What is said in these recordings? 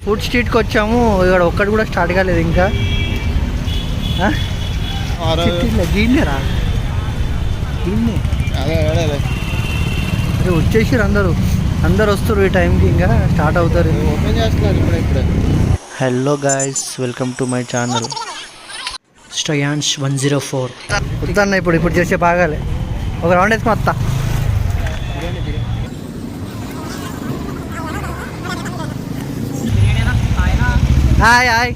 Food స్ట్రీట్కి వచ్చాము. ఇక్కడ ఒక్కటి కూడా స్టార్ట్ కాలేదు ఇంకా. దీన్నేరా దీన్నే అదే వచ్చేసారు అందరు వస్తారు ఈ టైంకి, ఇంకా స్టార్ట్ అవుతారు. ఓపెన్ చేస్తున్నారు ఇప్పుడే. Hello guys, welcome to my channel స్టయాన్స్ 104. వద్దన్న ఇప్పుడు చేసే బాగాలే, ఒక రౌండ్ వేసుకుని వస్తా. హాయ్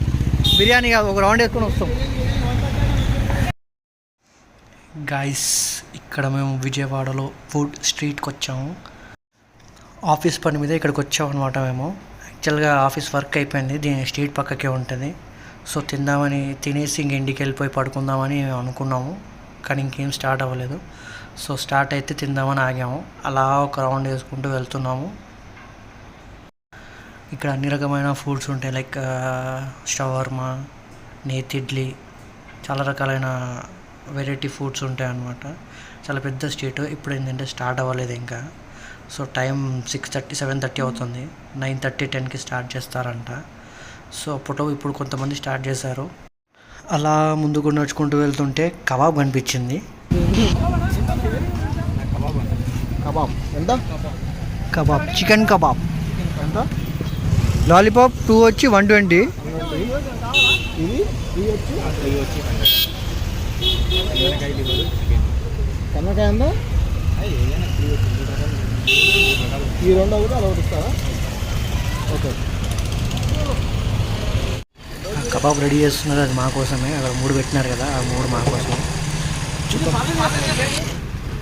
బిర్యానీ కాదు, ఒక రౌండ్ వేసుకొని వస్తాం. గాయ్స్, ఇక్కడ మేము విజయవాడలో ఫుడ్ స్ట్రీట్కి వచ్చాము. ఆఫీస్ పని మీద ఇక్కడికి వచ్చాము అనమాట. మేము యాక్చువల్గా ఆఫీస్ వర్క్ అయిపోయింది, దీని స్ట్రీట్ పక్కకే ఉంటుంది. సో తిందామని తినేసి ఇంక ఇంటికి వెళ్ళిపోయి పడుకుందామని అనుకున్నాము, కానీ ఇంకేం స్టార్ట్ అవ్వలేదు. సో స్టార్ట్ అయితే తిందామని ఆగాము. అలా ఒక రౌండ్ వేసుకుంటూ వెళ్తున్నాము. ఇక్కడ అన్ని రకమైన ఫుడ్స్ ఉంటాయి, లైక్ షవర్మా, నేతి ఇడ్లీ, చాలా రకాలైన వెరైటీ ఫుడ్స్ ఉంటాయి అన్నమాట. చాలా పెద్ద స్ట్రీట్. ఇప్పుడు ఏంటంటే స్టార్ట్ అవ్వలేదు ఇంకా. సో టైం 6:30 7:30 అవుతుంది. 9:30 10కి స్టార్ట్ చేస్తారంట. సో ఇప్పుడు కొంతమంది స్టార్ట్ చేశారు. అలా ముందుకు నడుచుకుంటూ వెళ్తుంటే కబాబ్ కనిపించింది. కబాబ్ చికెన్ కబాబ్ ఎంత? లాలీపాప్ 2 వచ్చి 120. కన్నకాయ ఉందా? ఈ రెండు ఒకటి అలా ఒకటి ఇస్తారా? ఓకే. కబాబ్ రెడీ చేస్తున్నారు, అది మా కోసమే. అక్కడ 3 పెట్టినారు కదా, ఆ 3 మా కోసం.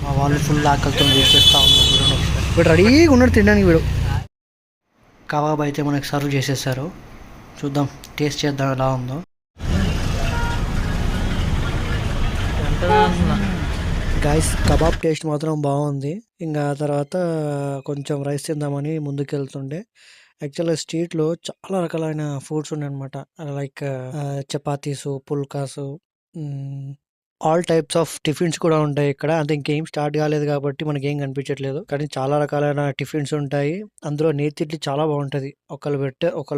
మా వాళ్ళు ఫుల్ ఆకలితో వెయిట్ చేస్తూ ఉన్నారు. ఇప్పుడు రెడీగా ఉన్నాడు తినడానికి. వీడు కబాబ్ అయితే మనకు సర్వ్ చేసేసారు. చూద్దాం, టేస్ట్ చేద్దాం ఎలా ఉందో. గైస్, కబాబ్ టేస్ట్ మాత్రం బాగుంది. ఇంకా తర్వాత కొంచెం రైస్ తిందామని ముందుకు వెళ్తుండే. యాక్చువల్గా స్ట్రీట్లో చాలా రకాలైన ఫుడ్స్ ఉన్నాయన్నమాట. Like chapatis, phulkas, all types of tiffins కూడా ఉంటాయి ఇక్కడ. అంటే ఇంకేం స్టార్ట్ కాలేదు కాబట్టి మనకేం కనిపించట్లేదు, కానీ చాలా రకాలైన టిఫిన్స్ ఉంటాయి. అందులో నేతి ఇడ్లీ చాలా బాగుంటుంది. ఒకళ్ళు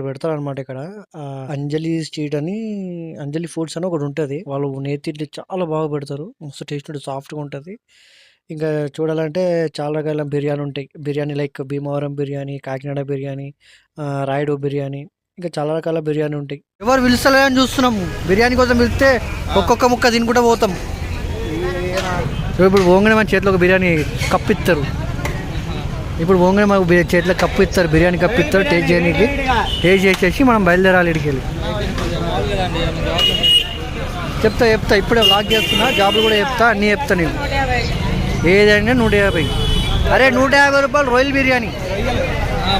పెడతారు అనమాట ఇక్కడ. అంజలి స్ట్రీట్ అని, అంజలి ఫుడ్స్ అని ఒకటి ఉంటుంది. వాళ్ళు నేతి ఇడ్లీ చాలా బాగా పెడతారు, మస్తు టేస్ట్ ఉంటుంది, సాఫ్ట్గా ఉంటుంది. ఇంకా చూడాలంటే చాలా రకాల బిర్యానీ ఉంటాయి. బిర్యానీ లైక్ భీమవరం బిర్యానీ, కాకినాడ బిర్యానీ, రాయుడు బిర్యానీ, ఇంకా చాలా రకాల బిర్యానీ ఉంటాయి. ఎవరు పిలుస్తలే అని చూస్తున్నాము. బిర్యానీ కోసం పిలిస్తే ఒక్కొక్క ముక్క తినుకుంటూ పోతాం. ఇప్పుడు పోగానే మన చేతిలో ఒక బిర్యానీ కప్పు ఇస్తారు. ఇప్పుడు పోగానే మాకు చేతిలో కప్పు ఇస్తారు, బిర్యానీ కప్పు ఇస్తారు టేస్ట్ చేయడానికి. టేస్ట్ చేసేసి మనం బయలుదేరాలి ఇక్కడికి వెళ్ళి. చెప్తా ఇప్పుడే వ్లాగ్ చేస్తున్నా, జాబ్లు కూడా చెప్తా, అన్నీ చెప్తా. నేను ఏదైనా 150. అరే 150 రూపాయలు రొయ్యల్ బిర్యానీ,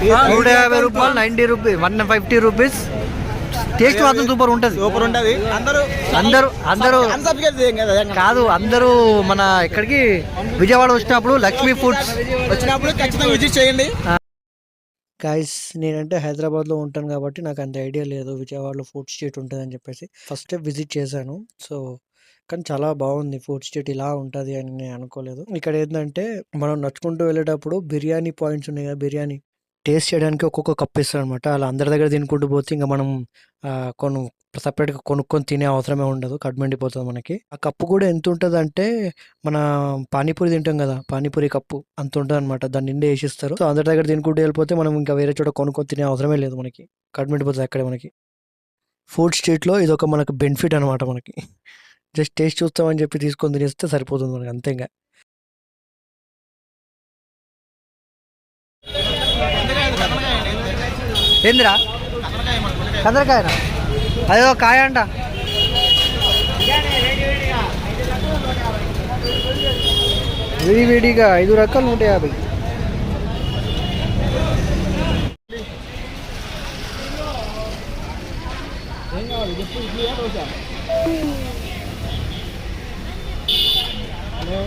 150 రూపాయలు, 90 రూపీస్, 150 రూపీస్. టేస్ట్ మాత్రం సూపర్ ఉంటుంది. అందరూ అందరూ మన ఇక్కడికి విజయవాడ వచ్చినప్పుడు లక్ష్మీ ఫుడ్స్ వచ్చినప్పుడు ఖచ్చితంగా విజిట్ చేయండి. గైస్, నేనంటే హైదరాబాద్లో ఉంటాను కాబట్టి నాకు అంత ఐడియా లేదు విజయవాడలో ఫుడ్ స్ట్రీట్ ఉంటుందని చెప్పేసి. ఫస్ట్ టైం విజిట్ చేశాను. సో కానీ చాలా బాగుంది. ఫుడ్ స్ట్రీట్ ఇలా ఉంటుంది అని నేను అనుకోలేదు. ఇక్కడ ఏంటంటే మనం నడుచుకుంటూ వెళ్ళేటప్పుడు బిర్యానీ పాయింట్స్ ఉన్నాయి కదా, బిర్యానీ టేస్ట్ చేయడానికి ఒక్కొక్క కప్ ఇస్తారు అనమాట. అలా అందరి దగ్గర తినుకుంటూ పోతే ఇంకా మనం సపరేట్గా కొనుక్కొని తినే అవసరమే ఉండదు, కడుపునిండిపోతుంది మనకి. ఆ కప్పు కూడా ఎంత ఉంటుంది అంటే, మన పానీపూరి తింటాం కదా, పానీపూరి కప్పు అంత ఉంటుంది అనమాట. దాన్ని నిండే వేసిస్తారు. సో అందరి దగ్గర తినుకుంటూ వెళ్ళిపోతే మనం ఇంకా వేరే చోట కొనుక్కొని తినే అవసరమే లేదు, మనకి కడుపునిండిపోతుంది అక్కడే మనకి. ఫుడ్ స్ట్రీట్లో ఇది ఒక మనకు బెనిఫిట్ అనమాట. మనకి జస్ట్ టేస్ట్ చూస్తామని చెప్పి తీసుకొని తినేస్తే సరిపోతుంది మనకి, అంతే. ఇంకా ఏందిరా కందరకాయనా? అదో కాయ అంట. విడివిడిగా 5 రకాలు 150. హలో